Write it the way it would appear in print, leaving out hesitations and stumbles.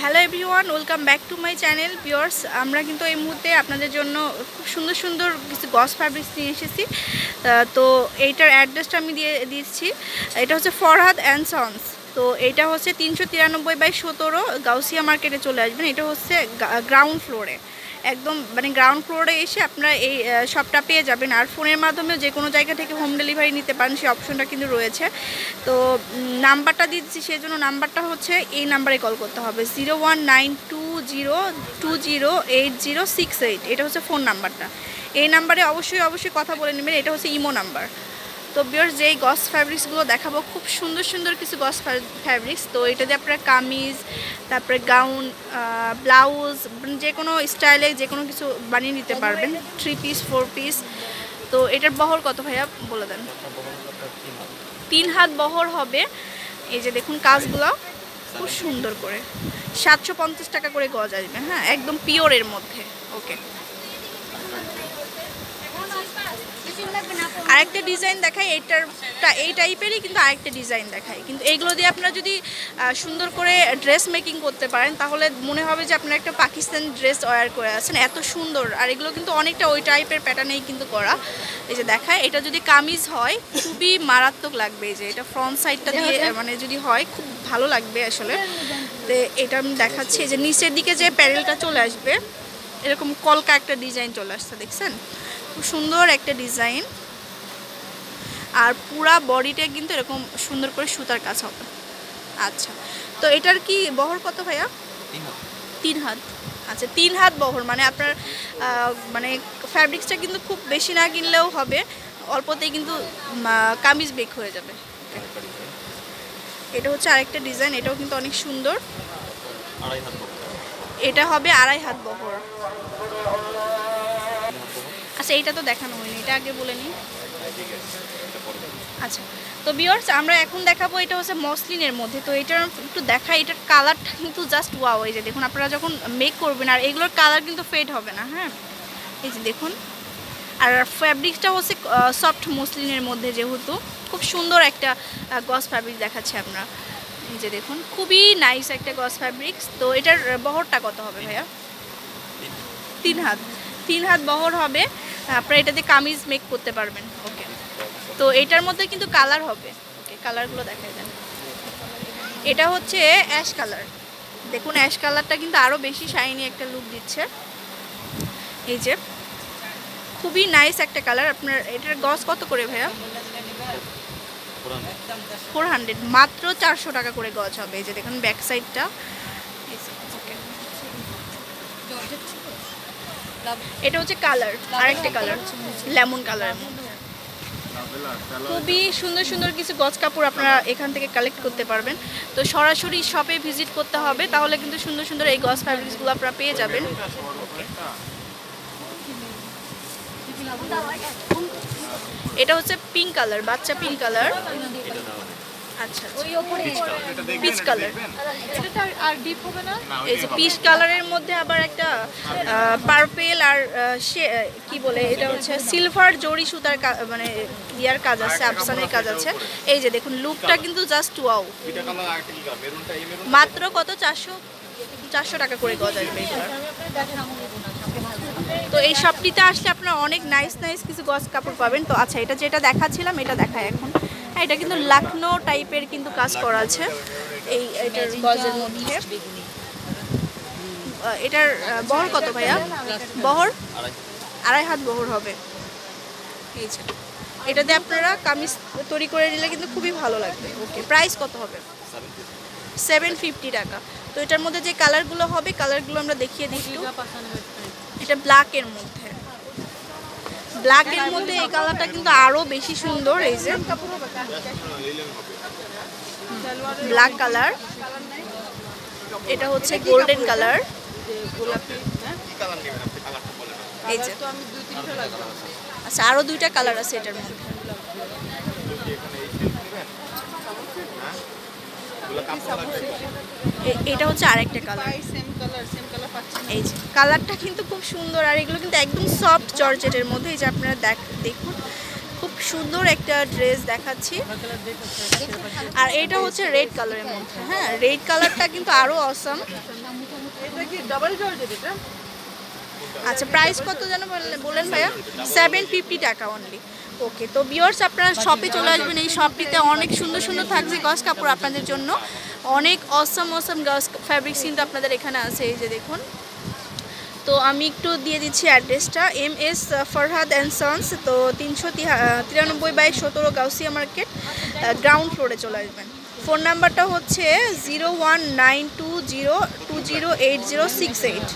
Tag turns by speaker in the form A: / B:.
A: Hello everyone, welcome back to my channel viewers. আমরা কিন্তু এই মুহূর্তে আপনাদের জন্য খুব সুন্দর সুন্দর কিছু গস ফ্যাব্রিক্স নিয়ে এসেছি। তো এইটার অ্যাড্রেসটা আমি দিচ্ছি। এটা হচ্ছে ফরহাদ অ্যান্ড সন্স। তো এটা হচ্ছে 393/17 গাউসিয়া মার্কেটে চলে আসবেন। এটা হচ্ছে গ্রাউন্ড ফ্লোরে, একদম মানে গ্রাউন্ড ফ্লোরে এসে আপনারা এই শপটা পেয়ে যাবেন। আর ফোনের মাধ্যমেও যে কোনো জায়গা থেকে হোম ডেলিভারি নিতে পারেন, সেই অপশনটা কিন্তু রয়েছে। তো নাম্বারটা দিচ্ছি, সেই জন্য নাম্বারটা হচ্ছে এই নাম্বারে কল করতে হবে 0192020806 এটা হচ্ছে ফোন নাম্বারটা। এই নাম্বারে অবশ্যই কথা বলে নেবেন। এটা হচ্ছে ইমো নাম্বার। তো ভিউয়ার্স, যেই গস ফ্যাব্রিক্সগুলো দেখাবো খুব সুন্দর সুন্দর কিছু গস ফ্যাব্রিক্স। তো এটা দিয়ে আপনারা কামিজ, তারপরে গাউন, ব্লাউজ, যে কোনো স্টাইলে যে কোনো কিছু বানিয়ে নিতে পারবেন। 3 পিস 4 পিস। তো এটার বহর কত ভাইয়া বলে দেন? 3 হাত বহর হবে। এই যে দেখুন কাজগুলো খুব সুন্দর করে 750 টাকা করে গজ আসবে। হ্যাঁ, একদম পিওরের মধ্যে। ওকে, আরেকটা ডিজাইন দেখাই। এই টাইপেরই কিন্তু আরেকটা ডিজাইন দেখাই। কিন্তু এইগুলো দিয়ে আপনারা যদি সুন্দর করে ড্রেস মেকিং করতে পারেন, তাহলে মনে হবে যে আপনারা একটা পাকিস্তানি ড্রেস ওয়্যার করে আছেন, এত সুন্দর। আর এগুলো কিন্তু অনেকটা ওই টাইপের প্যাটার্নেই কিন্তু করা। এই যে দেখায়, এটা যদি কামিজ হয় খুবই মারাত্মক লাগবে। এই যে এটা ফ্রন্ট সাইডটা দিয়ে মানে যদি হয় খুব ভালো লাগবে আসলে। তো এটা আমি দেখাচ্ছি। এই যে নিচের দিকে যে প্যানেলটা চলে আসবে, এরকম কলকা একটা ডিজাইন চলে আসছে, দেখছেন? খুব সুন্দর একটা ডিজাইন। আর পুরা বডিটা কিন্তু এরকম সুন্দর করে সুতার কাজ হবে। আচ্ছা, তো এটার কি বহর কত ভাইয়া? 3 হাত। আচ্ছা, 3 হাত বহর মানে আপনার মানে ফ্যাব্রিক্সটা কিন্তু খুব বেশি না কিনলেও হবে, অল্পতেই কিন্তু কামিজ বেক হয়ে যাবে। এটা হচ্ছে আরেকটা ডিজাইন, এটাও কিন্তু অনেক সুন্দর। এটা হবে 2.5 হাত বহর। আচ্ছা, এইটা তো দেখানো হয়নি, এটা আগে বলে নিই। আচ্ছা, তো ভিউয়ার্স, আমরা এখন দেখাবো এটা হচ্ছে মসলিনের মধ্যে। তো এটার একটু দেখাই, এটার কালারটা কিন্তু জাস্ট ওয়াও। এই যে দেখুন, আপনারা যখন মেক করবেন, আর এগুলোর কালার কিন্তু ফেড হবে না। হ্যাঁ, এই যে দেখুন। আর ফ্যাব্রিক্সটা হচ্ছে সফট মসলিনের মধ্যে, যেহেতু খুব সুন্দর একটা গস ফ্যাব্রিক দেখাচ্ছে আমরা। এই যে দেখুন, খুবই নাইস একটা গস ফ্যাব্রিক্স। তো এটার বহরটা কত হবে ভাইয়া? 3 হাত। 3 হাত বহর হবে। আপনারা এটাতে কামিজ মেক করতে পারবেন। ওকে, তো এটার মধ্যে কিন্তু কালার হবে। ওকে, কালারগুলো দেখাই দেন। এটা হচ্ছে অ্যাশ কালার। দেখুন, অ্যাশ কালারটা কিন্তু আরও বেশি শাইনি একটা লুক দিচ্ছে। এই যে খুবই নাইস একটা কালার। আপনার এটার গজ কত করে ভাইয়া? 400, মাত্র 400 টাকা করে গজ হবে। এই যে দেখুন ব্যাক সাইডটা। ওকে, এটা হচ্ছে কালার, আরেকটা কালার লেমন কালারের মধ্যে। খুবই সুন্দর সুন্দর কিছু গজ কাপড় আপনারা এখান থেকে কালেক্ট করতে পারবেন। তো সরাসরি শপে ভিজিট করতে হবে, তাহলে কিন্তু সুন্দর সুন্দর এই গজ ফ্যাব্রিক্সগুলো আপনারা পেয়ে যাবেন। এটা হচ্ছে পিঙ্ক কালার, বাচ্চা পিঙ্ক কালার। আচ্ছা, পিচ কালার। এই যে পিচ কালারের মধ্যে আবার একটা পার্পেল আর কি বলে, এটা হচ্ছে সিলভার জরি সুতার মানে ইয়ার কাজ আছে, আফসানের কাজ আছে। এই যে দেখুন, লুকটা কিন্তু জাস্ট ওয়াও। মাত্র কত? 400 টাকা করে গজ আসবে। তো এই শপটিতে আসলে আপনারা অনেক নাইস নাইস কিছু গজ কাপড় পাবেন। তো আচ্ছা, এটা যেটা দেখাচ্ছিলাম এটা দেখায় এখন। হ্যাঁ, এটা কিন্তু লাখনো টাইপের কিন্তু কাজ করা আছে এটার গজের মধ্যে। এটার বহর কত ভাইয়া? বহর 2.5 হাত বহর হবে। এই যে এটাতে আপনারা কামিজ তৈরি করে নিলে কিন্তু খুবই ভালো লাগবে। ওকে, প্রাইস কত হবে? 750 টাকা। তো এটার মধ্যে যে কালারগুলো হবে, কালারগুলো আমরা দেখিয়ে দিই। এটা ব্ল্যাকের মধ্যে, ব্ল্যাকের মধ্যে এই কালারটা কিন্তু আরো বেশি সুন্দর। এই যে ব্ল্যাক কালার, এটা হচ্ছে গোল্ডেন কালার। এই যে আচ্ছা, আরো 2টা কালার আছে এটার মধ্যে। এটা হচ্ছে আরেকটা কালার। এই যে কালারটা কিন্তু খুব সুন্দর। আর এগুলো কিন্তু একদম সফট জর্জেটের মধ্যে। এই যে আপনারা দেখুন, খুব সুন্দর একটা ড্রেস দেখাচ্ছি। আর এটা হচ্ছে রেড কালারের মধ্যে। হ্যাঁ, রেড কালারটা কিন্তু আরও অসাম। আচ্ছা প্রাইস কত যেন বলেন ভাইয়া? 750 টাকা অনলি। ওকে, তো ভিউয়ার্স আপনারা শপে চলে আসবেন, এই শপটিতে অনেক সুন্দর সুন্দর থাকছে গর্লস কাপড় আপনাদের জন্য, অনেক অসম গর্লস ফ্যাব্রিক্স কিন্তু আপনাদের এখানে আছে, এই যে দেখুন। তো আমি একটু দিয়ে দিচ্ছি অ্যাড্রেসটা, MS ফরহাদ অ্যান্ড সন্স, তো 393/17 গাউসিয়া মার্কেট, গ্রাউন্ড ফ্লোরে চলে আসবেন। ফোন নাম্বারটা হচ্ছে 01920208068।